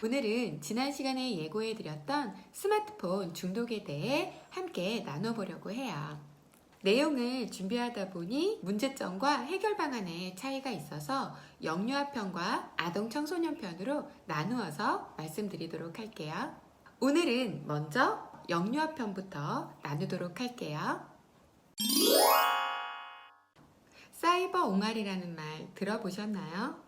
오늘은 지난 시간에 예고해드렸던 스마트폰 중독에 대해 함께 나눠보려고 해요. 내용을 준비하다 보니 문제점과 해결 방안의 차이가 있어서 영유아 편과 아동 청소년 편으로 나누어서 말씀드리도록 할게요. 오늘은 먼저 영유아 편부터 나누도록 할게요. 사이버 옹알이라는 말 들어보셨나요?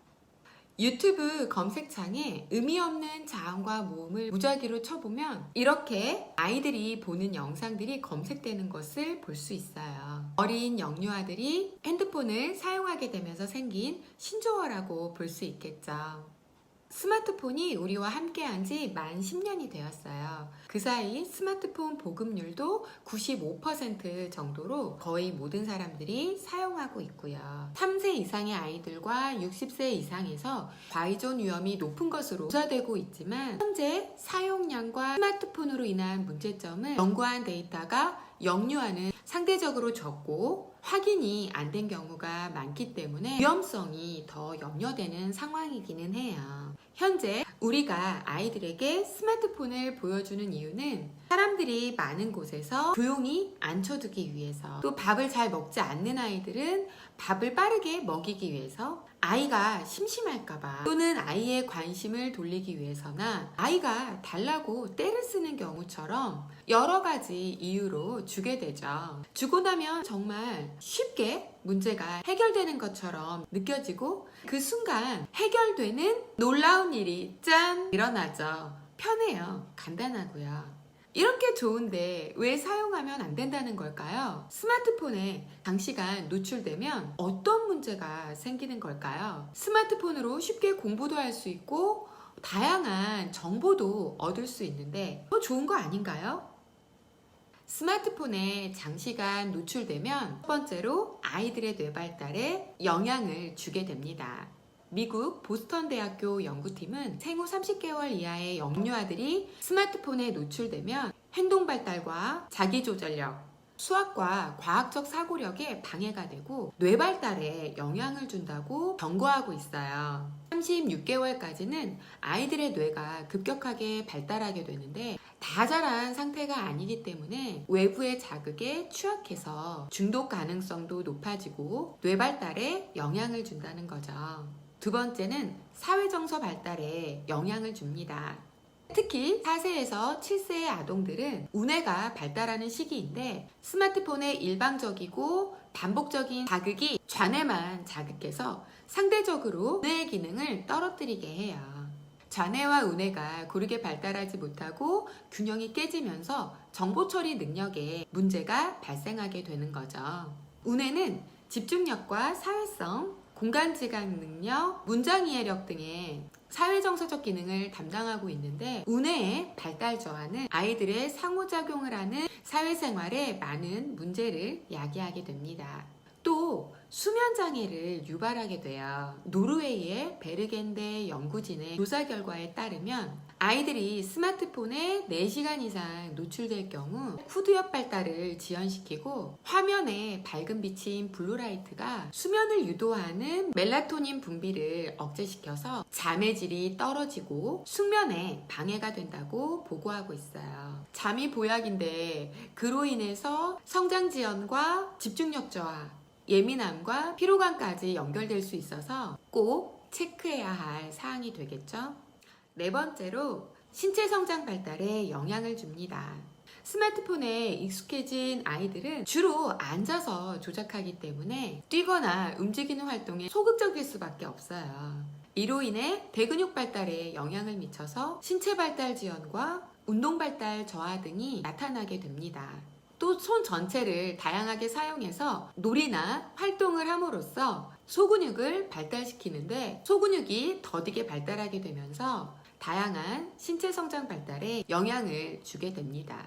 유튜브 검색창에 의미 없는 자음과 모음을 무작위로 쳐보면 이렇게 아이들이 보는 영상들이 검색되는 것을 볼 수 있어요. 어린 영유아들이 핸드폰을 사용하게 되면서 생긴 신조어라고 볼 수 있겠죠. 스마트폰이 우리와 함께한 지 만 10년이 되었어요. 그 사이 스마트폰 보급률도 95% 정도로 거의 모든 사람들이 사용하고 있고요. 3세 이상의 아이들과 60세 이상에서 과의존 위험이 높은 것으로 조사되고 있지만 현재 사용량과 스마트폰으로 인한 문제점을 연구한 데이터가 영유아는 상대적으로 적고 확인이 안 된 경우가 많기 때문에 위험성이 더 염려되는 상황이기는 해요. 현재 우리가 아이들에게 스마트폰을 보여주는 이유는 사람들이 많은 곳에서 조용히 앉혀두기 위해서, 또 밥을 잘 먹지 않는 아이들은 밥을 빠르게 먹이기 위해서, 아이가 심심할까봐, 또는 아이의 관심을 돌리기 위해서나 아이가 달라고 떼를 쓰는 경우처럼 여러 가지 이유로 주게 되죠. 주고 나면 정말 쉽게 문제가 해결되는 것처럼 느껴지고 그 순간 해결되는 놀라운 일이 짠! 일어나죠. 편해요. 간단하고요. 이렇게 좋은데 왜 사용하면 안 된다는 걸까요? 스마트폰에 장시간 노출되면 어떤 문제가 생기는 걸까요? 스마트폰으로 쉽게 공부도 할 수 있고 다양한 정보도 얻을 수 있는데 더 좋은 거 아닌가요? 스마트폰에 장시간 노출되면 첫 번째로 아이들의 뇌 발달에 영향을 주게 됩니다. 미국 보스턴 대학교 연구팀은 생후 30개월 이하의 영유아들이 스마트폰에 노출되면 행동 발달과 자기조절력, 수학과 과학적 사고력에 방해가 되고 뇌 발달에 영향을 준다고 경고하고 있어요. 36개월까지는 아이들의 뇌가 급격하게 발달하게 되는데 다 자란 상태가 아니기 때문에 외부의 자극에 취약해서 중독 가능성도 높아지고 뇌 발달에 영향을 준다는 거죠. 두 번째는 사회정서 발달에 영향을 줍니다. 특히 4세에서 7세의 아동들은 우뇌가 발달하는 시기인데 스마트폰의 일방적이고 반복적인 자극이 좌뇌만 자극해서 상대적으로 우뇌의 기능을 떨어뜨리게 해요. 좌뇌와 우뇌가 고르게 발달하지 못하고 균형이 깨지면서 정보 처리 능력에 문제가 발생하게 되는 거죠. 우뇌는 집중력과 사회성, 공간지각 능력, 문장 이해력 등의 사회정서적 기능을 담당하고 있는데 우뇌의 발달 저하는 아이들의 상호작용을 하는 사회생활에 많은 문제를 야기하게 됩니다. 또 수면장애를 유발하게 돼요. 노르웨이의 베르겐데 연구진의 조사 결과에 따르면 아이들이 스마트폰에 4시간 이상 노출될 경우 후두엽 발달을 지연시키고 화면에 밝은 빛인 블루라이트가 수면을 유도하는 멜라토닌 분비를 억제시켜서 잠의 질이 떨어지고 숙면에 방해가 된다고 보고하고 있어요. 잠이 보약인데 그로 인해서 성장 지연과 집중력 저하, 예민함과 피로감까지 연결될 수 있어서 꼭 체크해야 할 사항이 되겠죠. 네 번째로 신체 성장 발달에 영향을 줍니다. 스마트폰에 익숙해진 아이들은 주로 앉아서 조작하기 때문에 뛰거나 움직이는 활동에 소극적일 수밖에 없어요. 이로 인해 대근육 발달에 영향을 미쳐서 신체 발달 지연과 운동 발달 저하 등이 나타나게 됩니다. 또 손 전체를 다양하게 사용해서 놀이나 활동을 함으로써 소근육을 발달시키는데 소근육이 더디게 발달하게 되면서 다양한 신체 성장 발달에 영향을 주게 됩니다.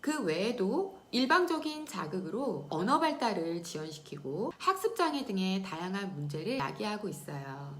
그 외에도 일방적인 자극으로 언어 발달을 지연시키고 학습장애 등의 다양한 문제를 야기하고 있어요.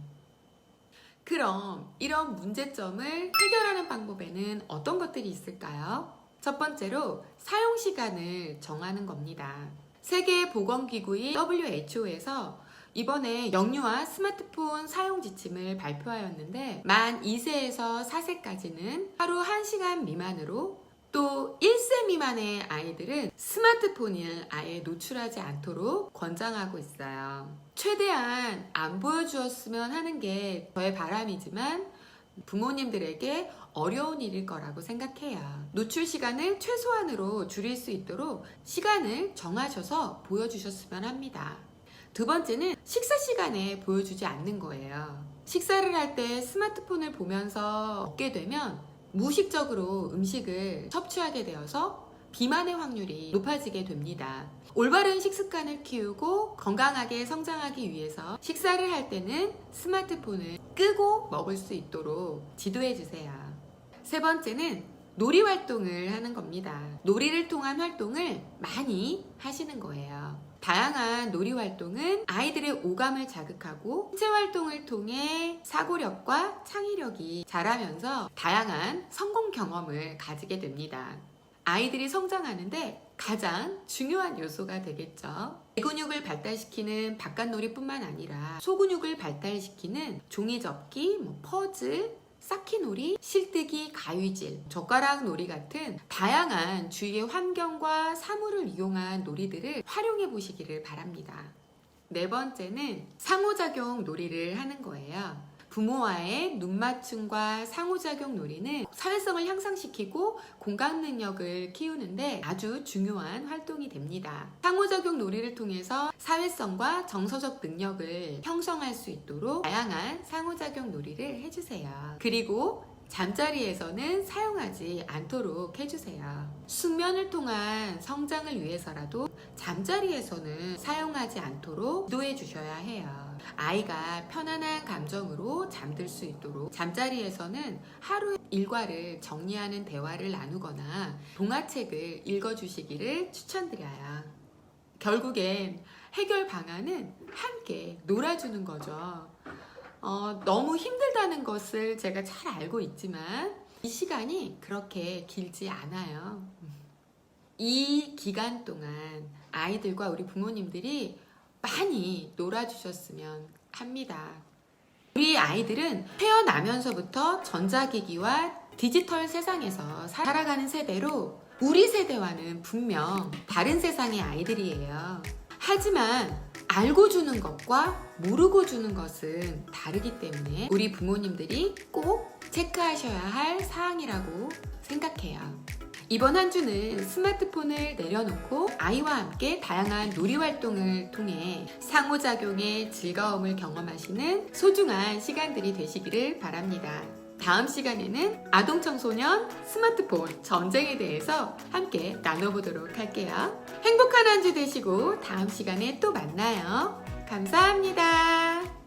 그럼 이런 문제점을 해결하는 방법에는 어떤 것들이 있을까요? 첫 번째로 사용 시간을 정하는 겁니다. 세계보건기구인 WHO에서 이번에 영유아 스마트폰 사용 지침을 발표하였는데 만 2세에서 4세까지는 하루 1시간 미만으로, 또 1세 미만의 아이들은 스마트폰을 아예 노출하지 않도록 권장하고 있어요. 최대한 안 보여주었으면 하는 게 저의 바람이지만 부모님들에게 어려운 일일 거라고 생각해요. 노출 시간을 최소한으로 줄일 수 있도록 시간을 정하셔서 보여주셨으면 합니다. 두 번째는 식사 시간에 보여주지 않는 거예요. 식사를 할 때 스마트폰을 보면서 먹게 되면 무의식적으로 음식을 섭취하게 되어서 비만의 확률이 높아지게 됩니다. 올바른 식습관을 키우고 건강하게 성장하기 위해서 식사를 할 때는 스마트폰을 끄고 먹을 수 있도록 지도해 주세요. 세 번째는 놀이 활동을 하는 겁니다. 놀이를 통한 활동을 많이 하시는 거예요. 다양한 놀이 활동은 아이들의 오감을 자극하고 신체 활동을 통해 사고력과 창의력이 자라면서 다양한 성공 경험을 가지게 됩니다. 아이들이 성장하는데 가장 중요한 요소가 되겠죠. 대근육을 발달시키는 바깥놀이뿐만 아니라 소근육을 발달시키는 종이접기, 퍼즐, 쌓기놀이, 실뜨기, 가위질, 젓가락 놀이 같은 다양한 주위의 환경과 사물을 이용한 놀이들을 활용해 보시기를 바랍니다. 네 번째는 상호작용 놀이를 하는 거예요. 부모와의 눈맞춤과 상호작용 놀이는 사회성을 향상시키고 공감 능력을 키우는데 아주 중요한 활동이 됩니다. 상호작용 놀이를 통해서 사회성과 정서적 능력을 형성할 수 있도록 다양한 상호작용 놀이를 해주세요. 그리고 잠자리에서는 사용하지 않도록 해주세요. 숙면을 통한 성장을 위해서라도 잠자리에서는 사용하지 않도록 지도해 주셔야 해요. 아이가 편안한 감정으로 잠들 수 있도록 잠자리에서는 하루의 일과를 정리하는 대화를 나누거나 동화책을 읽어주시기를 추천드려요. 결국엔 해결 방안은 함께 놀아주는 거죠. 너무 힘들다는 것을 제가 잘 알고 있지만 이 시간이 그렇게 길지 않아요. 이 기간 동안 아이들과 우리 부모님들이 많이 놀아주셨으면 합니다. 우리 아이들은 태어나면서부터 전자기기와 디지털 세상에서 살아가는 세대로 우리 세대와는 분명 다른 세상의 아이들이에요. 하지만 알고 주는 것과 모르고 주는 것은 다르기 때문에 우리 부모님들이 꼭 체크하셔야 할 사항이라고 생각해요. 이번 한 주는 스마트폰을 내려놓고 아이와 함께 다양한 놀이 활동을 통해 상호작용의 즐거움을 경험하시는 소중한 시간들이 되시기를 바랍니다. 다음 시간에는 아동청소년 스마트폰 전쟁에 대해서 함께 나눠보도록 할게요. 행복한 한 주 되시고 다음 시간에 또 만나요. 감사합니다.